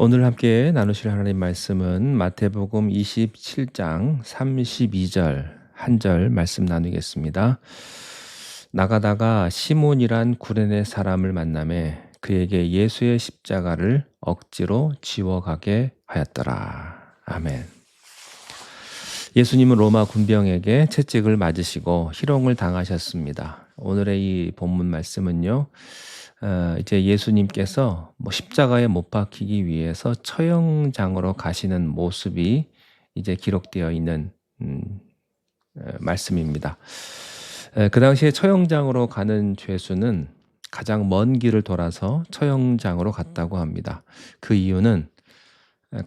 오늘 함께 나누실 하나님 말씀은 마태복음 27장 32절 한 절 말씀 나누겠습니다. 나가다가 시몬이란 구레네 사람을 만나매 그에게 예수의 십자가를 억지로 지워가게 하였더라. 아멘. 예수님은 로마 군병에게 채찍을 맞으시고 희롱을 당하셨습니다. 오늘의 이 본문 말씀은요. 이제 예수님께서 십자가에 못 박히기 위해서 처형장으로 가시는 모습이 이제 기록되어 있는 말씀입니다. 그 당시에 처형장으로 가는 죄수는 가장 먼 길을 돌아서 처형장으로 갔다고 합니다. 그 이유는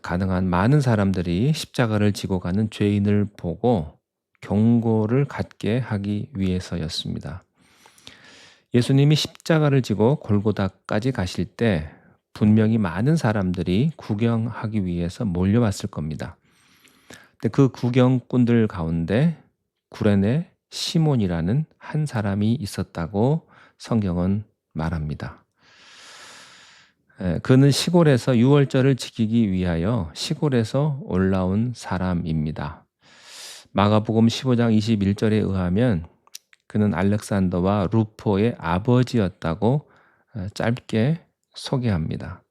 가능한 많은 사람들이 십자가를 지고 가는 죄인을 보고 경고를 갖게 하기 위해서였습니다. 예수님이 십자가를 지고 골고다까지 가실 때 분명히 많은 사람들이 구경하기 위해서 몰려왔을 겁니다. 근데 그 구경꾼들 가운데 구레네 시몬이라는 한 사람이 있었다고 성경은 말합니다. 그는 시골에서 유월절을 지키기 위하여 시골에서 올라온 사람입니다. 마가복음 15장 21절에 의하면 그는 알렉산더와 루포의 아버지였다고 짧게 소개합니다.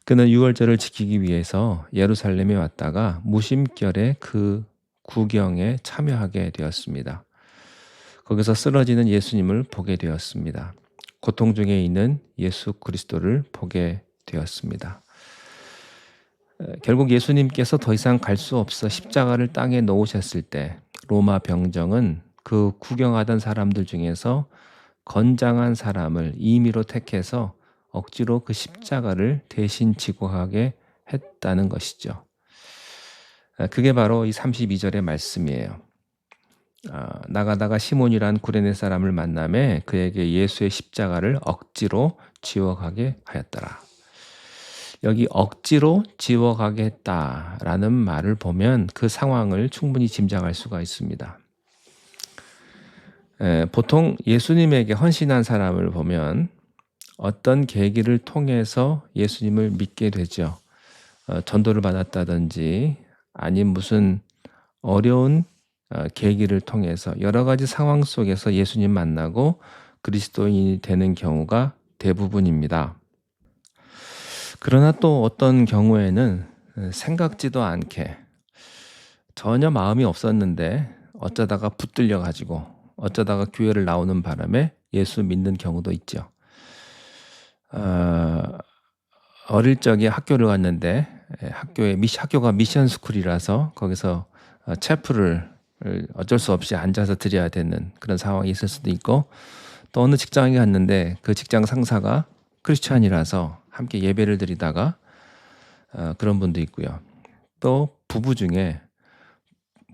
그는 유월절을 지키기 위해서 예루살렘에 왔다가 무심결에 그 구경에 참여하게 되었습니다. 거기서 쓰러지는 예수님을 보게 되었습니다. 고통 중에 있는 예수 그리스도를 보게 되었습니다. 결국 예수님께서 더 이상 갈 수 없어 십자가를 땅에 놓으셨을 때 로마 병정은 그 구경하던 사람들 중에서 건장한 사람을 임의로 택해서 억지로 그 십자가를 대신 지고 가게 했다는 것이죠. 그게 바로 이 32절의 말씀이에요. 나가다가 시몬이란 구레네 사람을 만나매 그에게 예수의 십자가를 억지로 지워가게 하였더라. 여기 억지로 지워가게 했다라는 말을 보면 그 상황을 충분히 짐작할 수가 있습니다. 보통 예수님에게 헌신한 사람을 보면 어떤 계기를 통해서 예수님을 믿게 되죠. 전도를 받았다든지 아니면 무슨 어려운 계기를 통해서 여러 가지 상황 속에서 예수님 만나고 그리스도인이 되는 경우가 대부분입니다. 그러나 또 어떤 경우에는 생각지도 않게 전혀 마음이 없었는데 어쩌다가 붙들려 가지고 어쩌다가 교회를 나오는 바람에 예수 믿는 경우도 있죠. 어릴 적에 학교를 갔는데 학교가 미션 스쿨이라서 거기서 체프를 어쩔 수 없이 앉아서 드려야 되는 그런 상황이 있을 수도 있고, 또 어느 직장에 갔는데 그 직장 상사가 크리스찬이라서 함께 예배를 드리다가 그런 분도 있고요. 또 부부 중에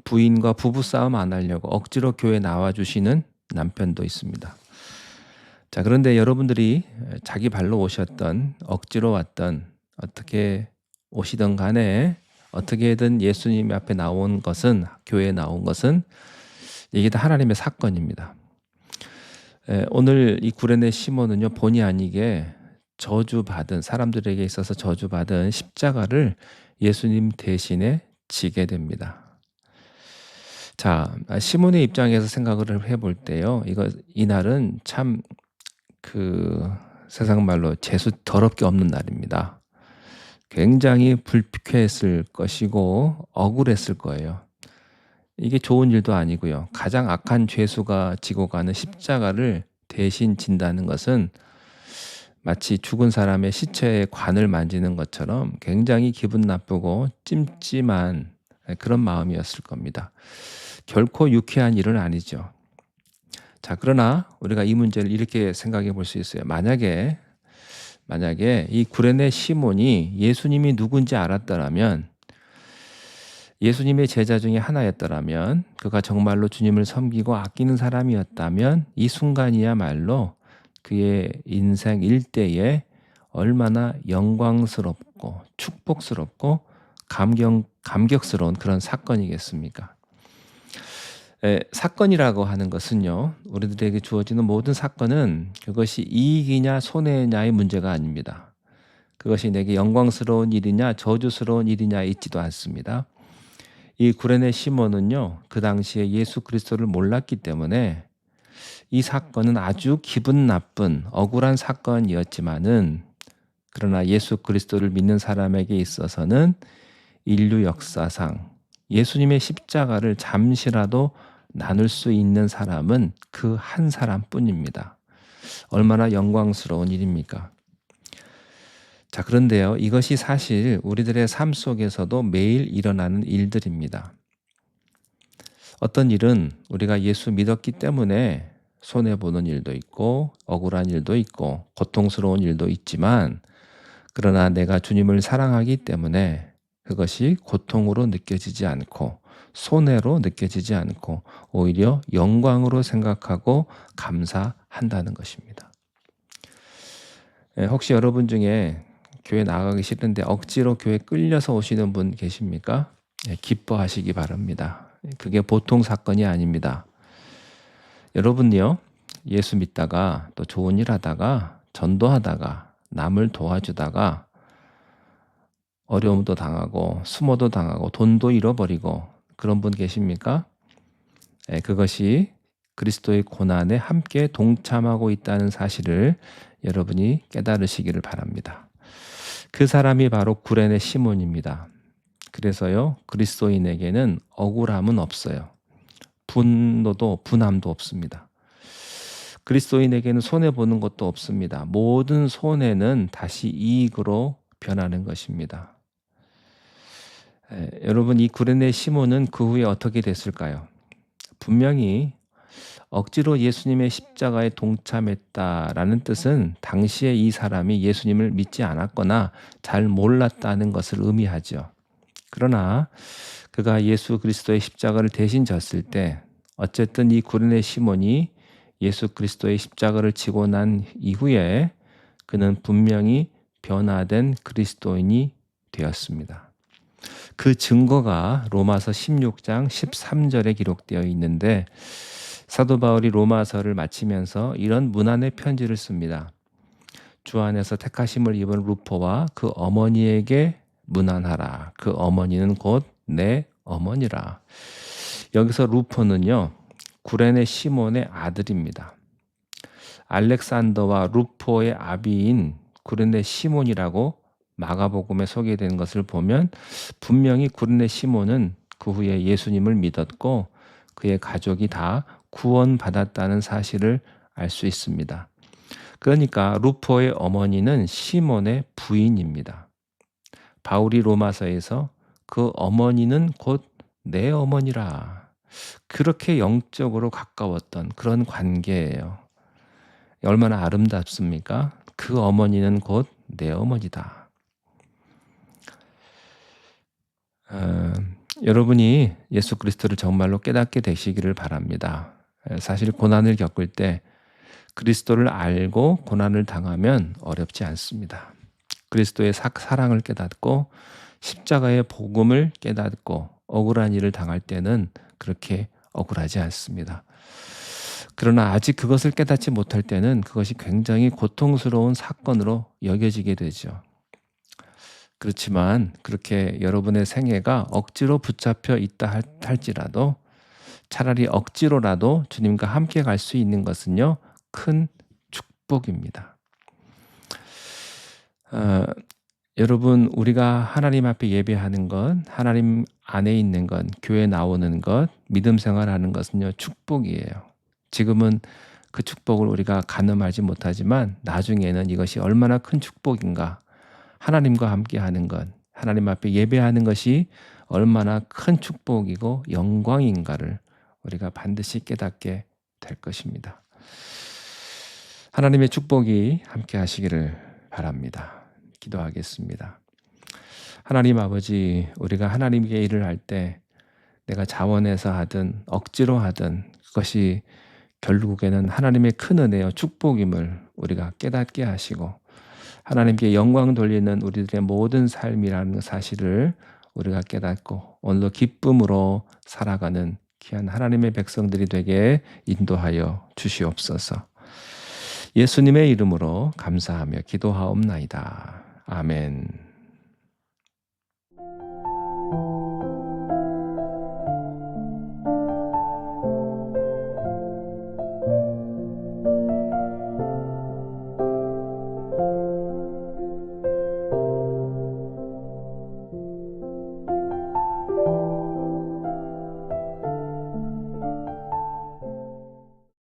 부인과 부부 싸움 안 하려고 억지로 교회 나와주시는 남편도 있습니다. 자, 그런데 여러분들이 자기 발로 오셨던, 억지로 왔던, 어떻게 오시던 간에 어떻게든 예수님 앞에 나온 것은, 교회에 나온 것은 이게 다 하나님의 사건입니다. 오늘 이 구레네 시몬은요, 본의 아니게 저주받은, 사람들에게 있어서 저주받은 십자가를 예수님 대신에 지게 됩니다. 자, 시몬의 입장에서 생각을 해볼 때요, 이날은 참 세상 말로 재수 더럽게 없는 날입니다. 굉장히 불쾌했을 것이고 억울했을 거예요. 이게 좋은 일도 아니고요. 가장 악한 죄수가 지고 가는 십자가를 대신 진다는 것은 마치 죽은 사람의 시체에 관을 만지는 것처럼 굉장히 기분 나쁘고 찜찜한 그런 마음이었을 겁니다. 결코 유쾌한 일은 아니죠. 자, 그러나 우리가 이 문제를 이렇게 생각해 볼 수 있어요. 만약에 이 구레네 시몬이 예수님이 누군지 알았더라면, 예수님의 제자 중에 하나였더라면, 그가 정말로 주님을 섬기고 아끼는 사람이었다면 이 순간이야말로 그의 인생 일대에 얼마나 영광스럽고 축복스럽고 감격스러운 그런 사건이겠습니까? 사건이라고 하는 것은요, 우리들에게 주어지는 모든 사건은 그것이 이익이냐 손해냐의 문제가 아닙니다. 그것이 내게 영광스러운 일이냐 저주스러운 일이냐 있지도 않습니다. 이 구레네 시몬은요, 그 당시에 예수 그리스도를 몰랐기 때문에 이 사건은 아주 기분 나쁜 억울한 사건이었지만은, 그러나 예수 그리스도를 믿는 사람에게 있어서는 인류 역사상 예수님의 십자가를 잠시라도 나눌 수 있는 사람은 그 한 사람뿐입니다. 얼마나 영광스러운 일입니까? 자, 그런데요, 이것이 사실 우리들의 삶 속에서도 매일 일어나는 일들입니다. 어떤 일은 우리가 예수 믿었기 때문에 손해보는 일도 있고 억울한 일도 있고 고통스러운 일도 있지만, 그러나 내가 주님을 사랑하기 때문에 그것이 고통으로 느껴지지 않고 손해로 느껴지지 않고 오히려 영광으로 생각하고 감사한다는 것입니다. 혹시 여러분 중에 교회 나가기 싫은데 억지로 교회 끌려서 오시는 분 계십니까? 기뻐하시기 바랍니다. 그게 보통 사건이 아닙니다. 여러분요, 예수 믿다가 또 좋은 일 하다가 전도하다가 남을 도와주다가 어려움도 당하고 수모도 당하고 돈도 잃어버리고 그런 분 계십니까? 그것이 그리스도의 고난에 함께 동참하고 있다는 사실을 여러분이 깨달으시기를 바랍니다. 그 사람이 바로 구레네 시몬입니다. 그래서요, 그리스도인에게는 억울함은 없어요. 분노도 분함도 없습니다. 그리스도인에게는 손해보는 것도 없습니다. 모든 손해는 다시 이익으로 변하는 것입니다. 여러분, 이 구레네 시몬은 그 후에 어떻게 됐을까요? 분명히 억지로 예수님의 십자가에 동참했다라는 뜻은 당시에 이 사람이 예수님을 믿지 않았거나 잘 몰랐다는 것을 의미하죠. 그러나 그가 예수 그리스도의 십자가를 대신 졌을 때 어쨌든 이 구레네 시몬이 예수 그리스도의 십자가를 지고 난 이후에 그는 분명히 변화된 그리스도인이 되었습니다. 그 증거가 로마서 16장 13절에 기록되어 있는데, 사도 바울이 로마서를 마치면서 이런 문안의 편지를 씁니다. 주 안에서 택하심을 입은 루포와 그 어머니에게 문안하라. 그 어머니는 곧 내 어머니라. 여기서 루포는요, 구레네 시몬의 아들입니다. 알렉산더와 루포의 아비인 구레네 시몬이라고 마가복음에 소개된 것을 보면 분명히 구레네 시몬은 그 후에 예수님을 믿었고 그의 가족이 다 구원받았다는 사실을 알 수 있습니다. 그러니까 루포의 어머니는 시몬의 부인입니다. 바울이 로마서에서 그 어머니는 곧 내 어머니라, 그렇게 영적으로 가까웠던 그런 관계예요. 얼마나 아름답습니까? 그 어머니는 곧 내 어머니다. 여러분이 예수 그리스도를 정말로 깨닫게 되시기를 바랍니다. 사실 고난을 겪을 때 그리스도를 알고 고난을 당하면 어렵지 않습니다. 그리스도의 사랑을 깨닫고 십자가의 복음을 깨닫고 억울한 일을 당할 때는 그렇게 억울하지 않습니다. 그러나 아직 그것을 깨닫지 못할 때는 그것이 굉장히 고통스러운 사건으로 여겨지게 되죠. 그렇지만 그렇게 여러분의 생애가 억지로 붙잡혀 있다 할지라도 차라리 억지로라도 주님과 함께 갈 수 있는 것은요, 큰 축복입니다. 여러분, 우리가 하나님 앞에 예배하는 것, 하나님 안에 있는 것, 교회 나오는 것, 믿음 생활하는 것은요, 축복이에요. 지금은 그 축복을 우리가 가늠하지 못하지만 나중에는 이것이 얼마나 큰 축복인가, 하나님과 함께 하는 것, 하나님 앞에 예배하는 것이 얼마나 큰 축복이고 영광인가를 우리가 반드시 깨닫게 될 것입니다. 하나님의 축복이 함께 하시기를 바랍니다. 기도하겠습니다. 하나님 아버지, 우리가 하나님께 일을 할 때 내가 자원해서 하든 억지로 하든 그것이 결국에는 하나님의 큰 은혜요 축복임을 우리가 깨닫게 하시고 하나님께 영광 돌리는 우리들의 모든 삶이라는 사실을 우리가 깨닫고 오늘도 기쁨으로 살아가는 귀한 하나님의 백성들이 되게 인도하여 주시옵소서. 예수님의 이름으로 감사하며 기도하옵나이다. 아멘.